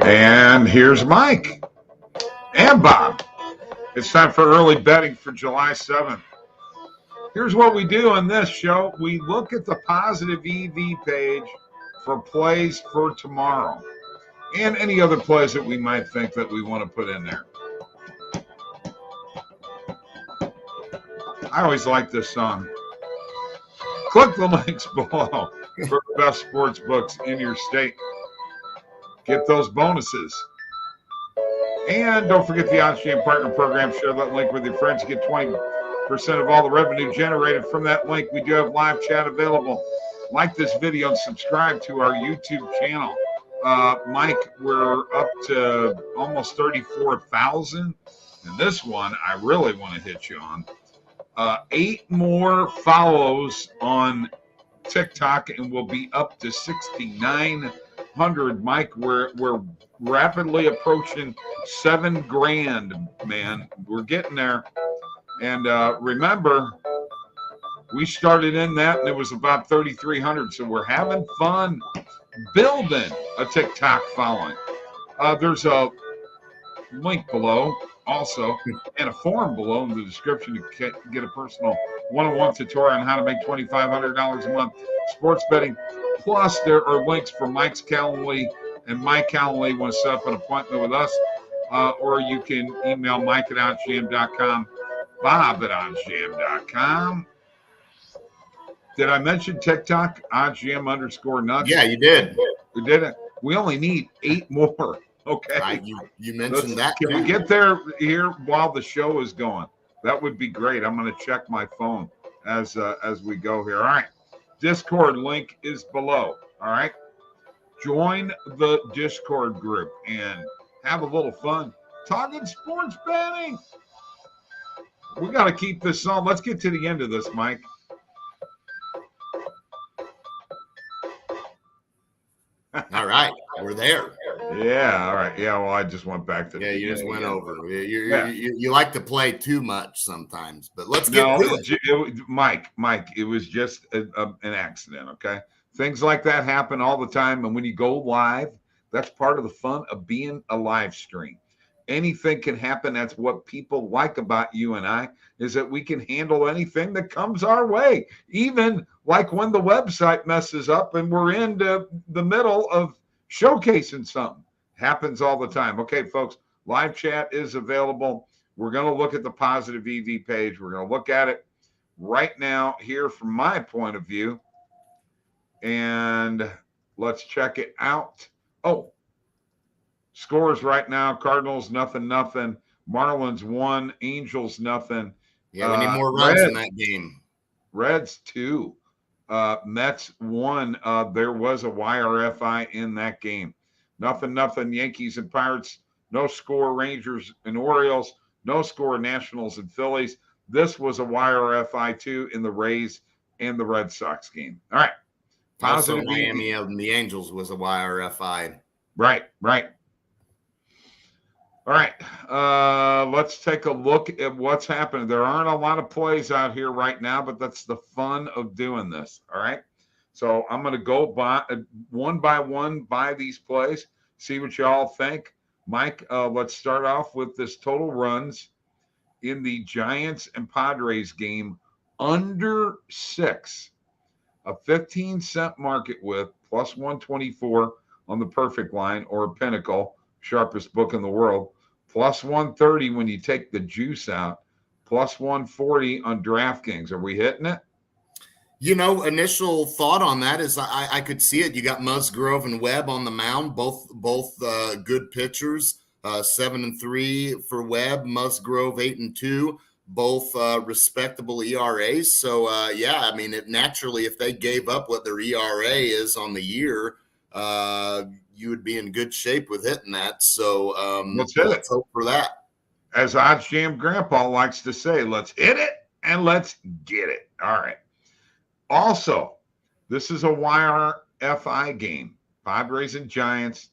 And here's Mike and Bob. It's time for early betting for July 7th. Here's what we do on this show. We look at the Positive EV page for plays for tomorrow and any other plays that we might think that we want to put in there. I always like this song. Click the links below for the best sports books in your state. Get those bonuses. And don't forget the OddsJam Partner Program. Share that link with your friends. You get 20% of all the revenue generated from that link. We do have live chat available. Like this video and subscribe to our YouTube channel. Mike, we're up to almost 34,000. And this one I really want to hit you on. 8 more follows on TikTok and we'll be up to 6,900. Mike, we're rapidly approaching $7,000, man. We're getting there. And remember, we started in that and it was about 3,300. So we're having fun building a TikTok following. There's a link below also and a form below in the description to get a personal one-on-one tutorial on how to make $2,500 a month sports betting. Plus, there are links for Mike's Calendly and Mike Calendly want to set up an appointment with us, or you can email Mike at OddsJam.com, Bob at OddsJam.com. Did I mention TikTok? OddsJam_nuts. Yeah, you did. We did it. We only need 8 more. Okay. You mentioned that. Can we get there here while the show is going? That would be great. I'm going to check my phone as we go here. All right. Discord link is below. All right. Join the Discord group and have a little fun talking sports betting. We got to keep this on. Let's get to the end of this, Mike. All right. We're there. Yeah. All right. Yeah. Well, I just went back to. Yeah. You just went over. You like to play too much sometimes, but let's get to it. Mike, it was just an accident. Okay. Things like that happen all the time. And when you go live, that's part of the fun of being a live stream. Anything can happen. That's what people like about you and I, is that we can handle anything that comes our way. Even like when the website messes up and we're into the middle of showcasing something. Happens all the time. Okay, folks, live chat is available. We're going to look at the Positive EV page. We're going to look at it right now here from my point of view. And let's check it out. Oh, scores right now: Cardinals nothing. Marlins 1, Angels nothing. Yeah, we need more runs in that game. Reds 2, Mets 1. There was a YRFI in that game. Nothing. Yankees and Pirates, no score. Rangers and Orioles, no score. Nationals and Phillies. This was a YRFI too in the Rays and the Red Sox game. All right. Also, Miami and the Angels was a YRFI. Right. All right, let's take a look at what's happening. There aren't a lot of plays out here right now, but that's the fun of doing this, all right? So I'm going to go one by one by these plays, see what y'all think. Mike, let's start off with this total runs in the Giants and Padres game under 6. A 15-cent market with plus 124 on the perfect line, or Pinnacle, sharpest book in the world. Plus 130 when you take the juice out. Plus 140 on DraftKings. Are we hitting it? Initial thought on that is I could see it. You got Musgrove and Webb on the mound, both good pitchers. 7-3 for Webb, Musgrove 8-2, both respectable ERAs. So naturally, if they gave up what their ERA is on the year, you would be in good shape with hitting that. So let's hope for that. As OddsJam Grandpa likes to say, let's hit it and let's get it. All right. Also, this is a YRFI game. Padres and Giants,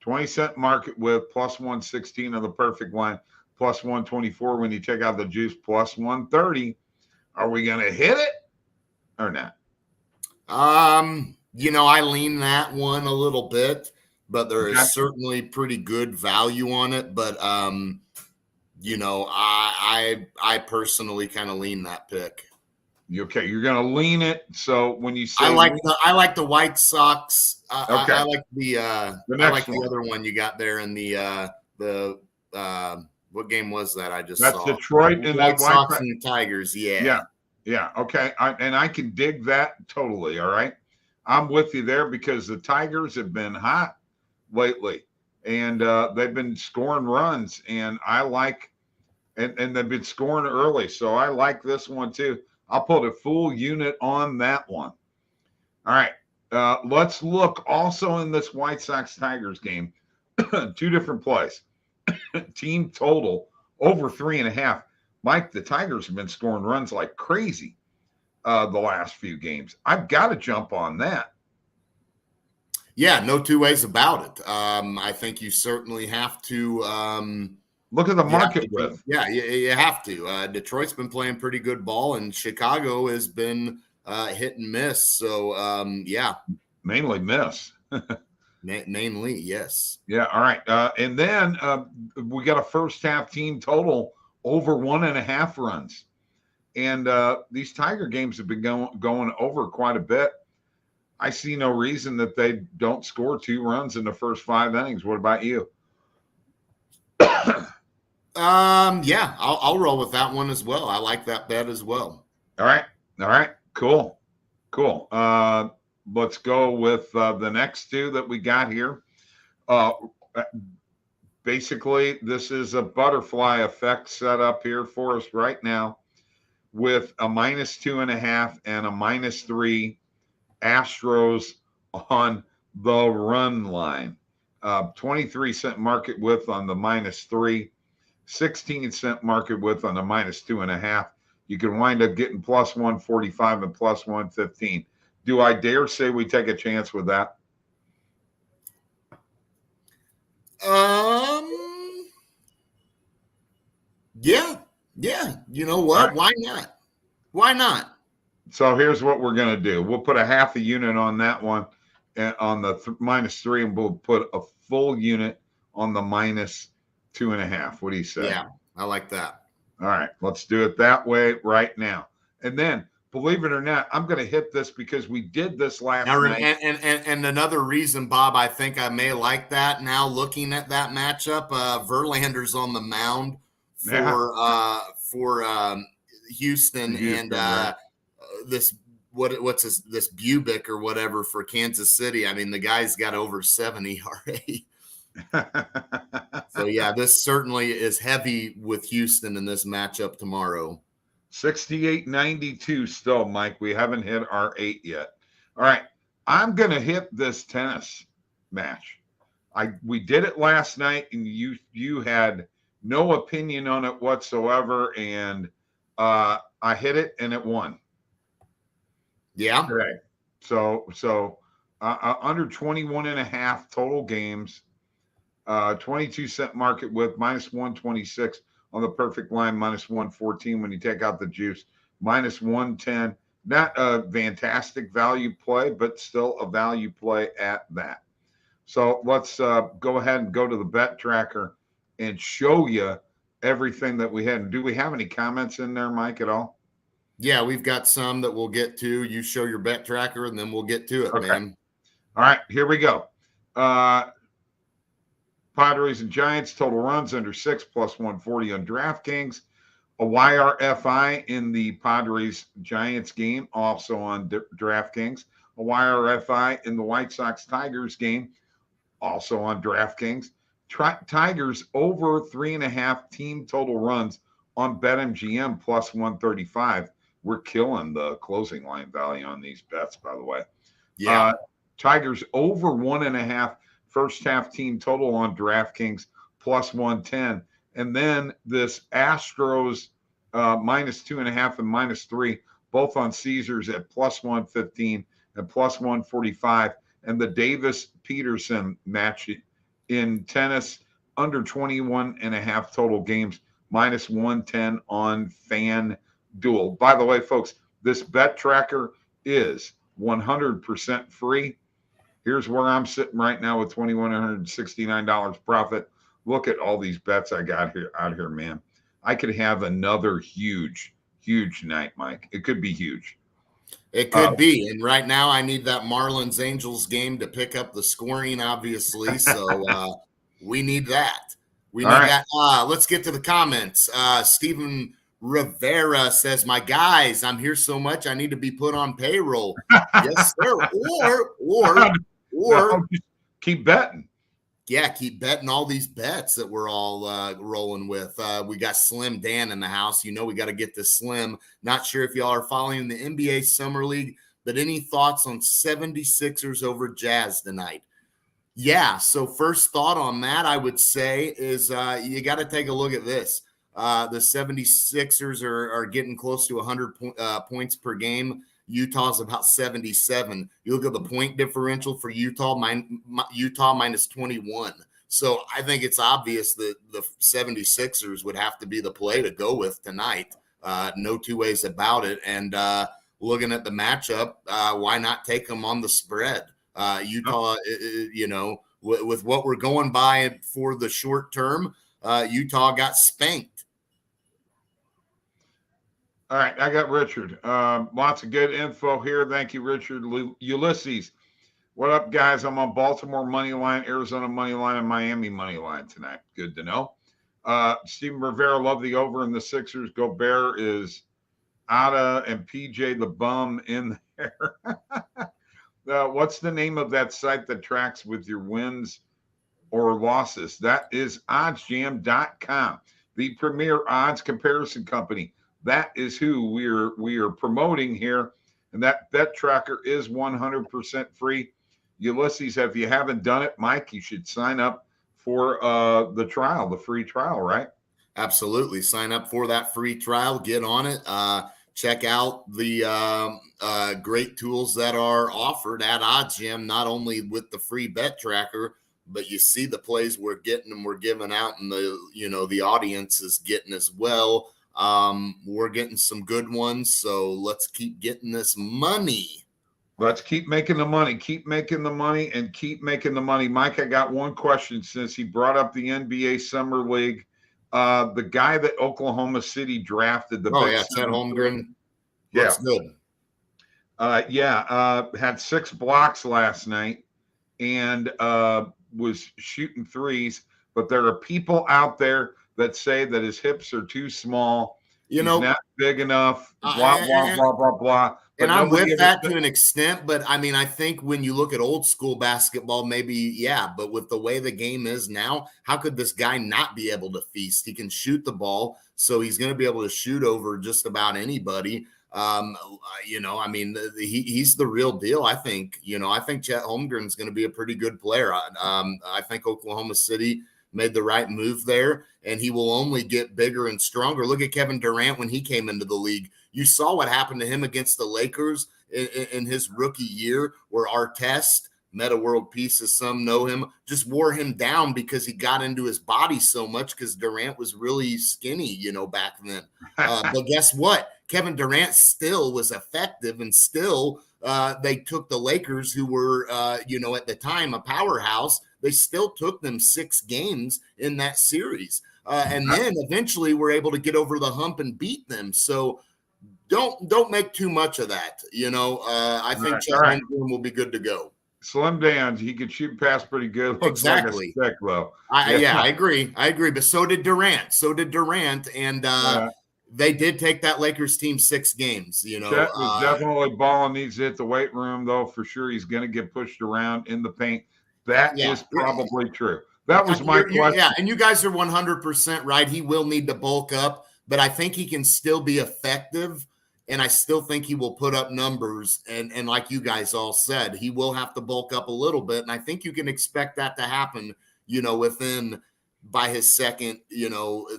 20-cent market with plus 116 on the perfect line, plus 124 when you take out the juice, plus 130. Are we going to hit it or not? I lean that one a little bit. but there Okay. is certainly pretty good value on it. But you know, I personally kind of lean that pick. Okay, you're going to lean it. So when you say I like the White Sox. okay, I like the other one you got there in the what game was that I just that's saw? Detroit and White the Sox and the Tigers. Yeah. Okay. And I can dig that totally. All right. I'm with you there because the Tigers have been hot lately and they've been scoring runs and I like, and they've been scoring early. So I like this one too. I'll put a full unit on that one. All right. Let's look also in this White Sox Tigers game, two different plays. Team total over 3.5. Mike, the Tigers have been scoring runs like crazy the last few games. I've got to jump on that. Yeah, no two ways about it. I think you certainly have to look at the market with. Yeah, you have to. Detroit's been playing pretty good ball, and Chicago has been hit and miss. So, yeah. Mainly miss. Mainly, yes. Yeah, all right. And then we got a first half team total over 1.5 runs. And these Tiger games have been going over quite a bit. I see no reason that they don't score 2 runs in the first 5 innings. What about you? Yeah, I'll roll with that one as well. I like that bet as well. All right. Cool. Let's go with the next 2 that we got here. Basically, this is a butterfly effect set up here for us right now with a -2.5 and a -3 Astros on the run line. 23-cent market width on the -3, 16-cent market width on the -2.5. You can wind up getting +145 and +115. Do I dare say we take a chance with that? Yeah. You know what? Right. Why not? So here's what we're going to do. We'll put a half a unit on that one and on the -3, and we'll put a full unit on the -2.5. What do you say? Yeah, I like that. All right, let's do it that way right now. And then, believe it or not, I'm going to hit this because we did this last night. And another reason, Bob, I think I may like that now looking at that matchup, Verlander's on the mound for Houston and right. this Bubick or whatever for Kansas City. I mean, the guy's got over 70 ERA. So yeah, this certainly is heavy with Houston in this matchup tomorrow. 68.92 still, Mike. We haven't hit our 8 yet. All right, I'm going to hit this tennis match. We did it last night, and you had no opinion on it whatsoever, and I hit it, and it won. Yeah. Okay. So under 21.5 total games, 22-cent market width, -126 on the perfect line, -114 when you take out the juice, -110. Not a fantastic value play, but still a value play at that. So let's go ahead and go to the bet tracker and show you everything that we had. And do we have any comments in there, Mike, at all? Yeah, we've got some that we'll get to. You show your bet tracker, and then we'll get to it, man. All right, here we go. Padres and Giants, total runs under 6, +140 on DraftKings. A YRFI in the Padres-Giants game, also on DraftKings. A YRFI in the White Sox-Tigers game, also on DraftKings. Tigers over 3.5 team total runs on BetMGM +135. We're killing the closing line value on these bets, by the way. Yeah. Tigers over 1.5 first half team total on DraftKings +110. And then this Astros -2.5 and -3, both on Caesars at +115 and +145. And the Davis-Peterson match in tennis under 21.5 total games, -110 on FanDuel. By the way, folks, this bet tracker is 100% free. Here's where I'm sitting right now with $2,169 profit. Look at all these bets I got here out here, man. I could have another huge night, Mike. It could be huge. It could be. And right now I need that Marlins Angels game to pick up the scoring, obviously. So we need that. We need that. Let's get to the comments. Stephen Rivera says, my guys, I'm here so much I need to be put on payroll. Yes, sir. Or no, keep betting. Yeah, keep betting all these bets that we're all rolling with. We got Slim Dan in the house. You know we got to get this Slim. Not sure if y'all are following the NBA Summer League, but any thoughts on 76ers over Jazz tonight? Yeah, so first thought on that, I would say, is you got to take a look at this. The 76ers are getting close to 100 points per game. Utah's about 77. You look at the point differential for Utah minus 21. So I think it's obvious that the 76ers would have to be the play to go with tonight. No two ways about it. And looking at the matchup, why not take them on the spread? Utah, with what we're going by for the short term, Utah got spanked. All right, I got Richard. Lots of good info here. Thank you, Richard. Ulysses, what up, guys? I'm on Baltimore money line, Arizona money line, and Miami money line tonight. Good to know. Stephen Rivera, love the over in the Sixers. Gobert is Ada and PJ the bum in there. What's the name of that site that tracks with your wins or losses? That is OddsJam.com, the premier odds comparison company. That is who we are promoting here. And that bet tracker is 100% free. Ulysses, if you haven't done it, Mike, you should sign up for the trial, the free trial, right? Absolutely. Sign up for that free trial. Get on it. Check out the great tools that are offered at OddsJam, not only with the free bet tracker, but you see the plays we're getting and we're giving out, and the audience is getting as well. We're getting some good ones, so let's keep getting this money. Let's keep making the money, keep making the money, and keep making the money. Mike, I got one question since he brought up the NBA Summer League. The guy that Oklahoma City drafted, Chet Holmgren. Yeah, looks good. Had 6 blocks last night and was shooting threes. But there are people out there that say that his hips are too small. He's not big enough. Blah blah blah. And I'm with that to an extent, but I mean, I think when you look at old school basketball, maybe, yeah, but with the way the game is now, how could this guy not be able to feast? He can shoot the ball, so he's going to be able to shoot over just about anybody. I mean, he's the real deal. I think Chet Holmgren is going to be a pretty good player. I think Oklahoma City made the right move there, and he will only get bigger and stronger. Look at Kevin Durant when he came into the league. You saw what happened to him against the Lakers in his rookie year, where Artest, Meta World Peace, as some know him, just wore him down because he got into his body so much because Durant was really skinny, back then. But guess what? Kevin Durant still was effective, and still they took the Lakers, who were, at the time a powerhouse. They still took them 6 games in that series. And then eventually were able to get over the hump and beat them. So don't make too much of that. I think Chet Holmgren will be good to go. Slim Dan, he could shoot past pretty good. Looks exactly. Like a stick, though. I agree. But so did Durant. And they did take that Lakers team 6 games. Chet was definitely balling. Needs to hit the weight room, though, for sure. He's going to get pushed around in the paint. That is probably true. That was my question. Yeah, and you guys are 100% right. He will need to bulk up, but I think he can still be effective, and I still think he will put up numbers. And like you guys all said, he will have to bulk up a little bit, and I think you can expect that to happen, by his second,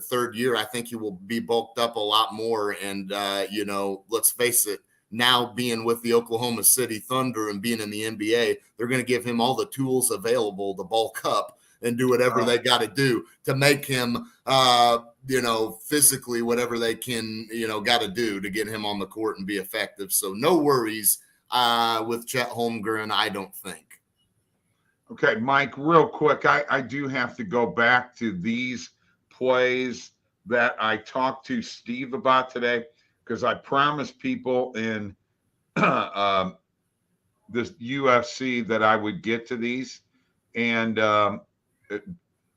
third year. I think he will be bulked up a lot more, and, let's face it, now being with the Oklahoma City Thunder and being in the NBA, they're going to give him all the tools available to bulk up and do whatever they got to do to make him, physically, whatever they can, got to do to get him on the court and be effective. So no worries with Chet Holmgren, I don't think. Okay, Mike, real quick, I do have to go back to these plays that I talked to Steve about today, because I promised people in this UFC that I would get to these. And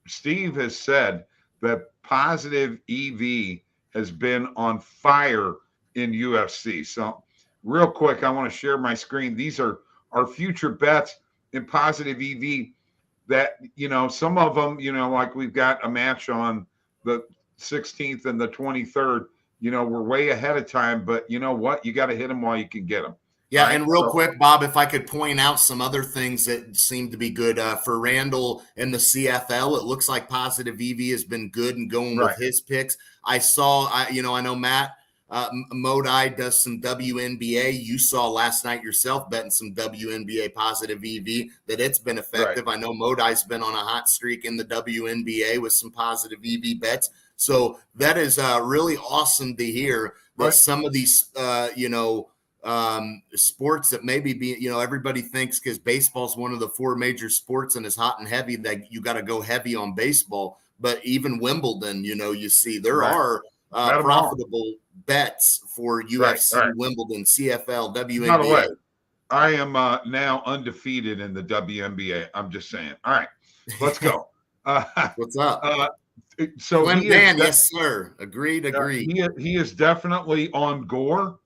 Steve has said that Positive EV has been on fire in UFC. So, real quick, I want to share my screen. These are our future bets in Positive EV that, some of them, like we've got a match on the 16th and the 23rd, we're way ahead of time, but you know what? You got to hit them while you can get them. Yeah, and real quick, Bob, if I could point out some other things that seem to be good for Randall in the CFL, it looks like Positive EV has been good and going with his picks. I know Matt Modi does some WNBA. You saw last night yourself betting some WNBA Positive EV that it's been effective. I know Modi's been on a hot streak in the WNBA with some Positive EV bets. So that is really awesome to hear that some of these, sports that maybe everybody thinks, because baseball is one of the 4 major sports and is hot and heavy, that you got to go heavy on baseball. But even Wimbledon, you see there are profitable bets for UFC, Wimbledon, CFL, WNBA. By the way, I am now undefeated in the WNBA. I'm just saying. All right, let's go. What's up? So Dan, yes, sir. Agreed. He is definitely on Gore,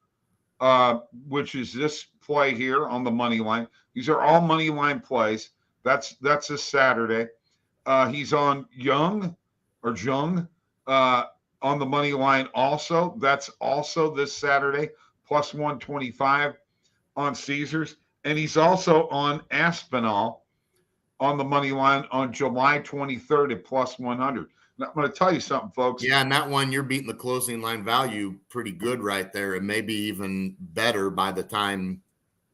which is this play here on the money line. These are all money line plays. That's this Saturday. He's on Jung on the money line also. That's also this Saturday, plus 125 on Caesars. And he's also on Aspinall on the money line on July 23rd at plus 100. Now, I'm going to tell you something, folks. Yeah, and that one, you're beating the closing line value pretty good right there, and maybe even better by the time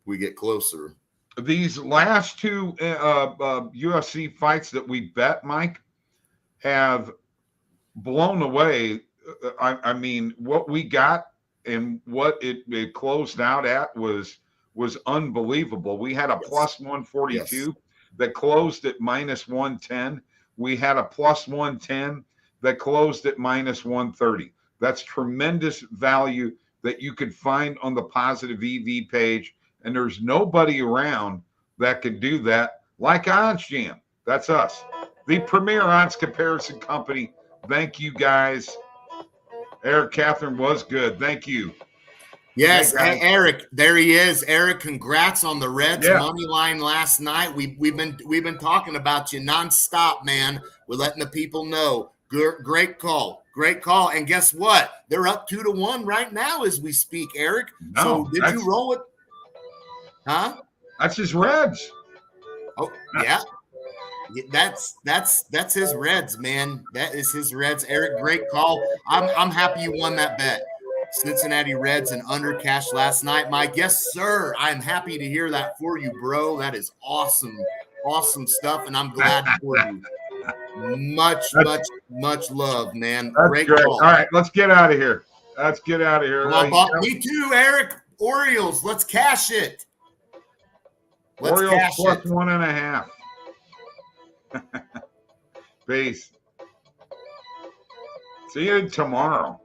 we get closer. These last 2 UFC fights that we bet, Mike, have blown away. I mean, what we got and what it closed out at was unbelievable. We had a plus 142 that closed at minus 110. We had a plus 110 that closed at minus 130. That's tremendous value that you could find on the Positive EV page, and there's nobody around that could do that like OddsJam. That's us, the premier odds comparison company. Thank you, guys. Eric Catherine was good. Thank you. Yes, hey, Eric, there he is. Eric, congrats on the Reds money line last night. We've been talking about you nonstop, man. We're letting the people know. Great call. And guess what? They're up 2-1 right now as we speak, Eric. No, so did you roll it? Huh? That's his Reds. Oh, yeah. That's his Reds, man. That is his Reds. Eric, great call. I'm happy you won that bet. Cincinnati Reds and under cash last night, Mike. Yes, sir. I'm happy to hear that for you, bro. That is awesome stuff, and I'm glad for you. Much love, man. Great call. All right, let's get out of here. Come on, Bob. Me too, Eric. Orioles, let's cash it. Orioles plus 1.5. Peace. See you tomorrow.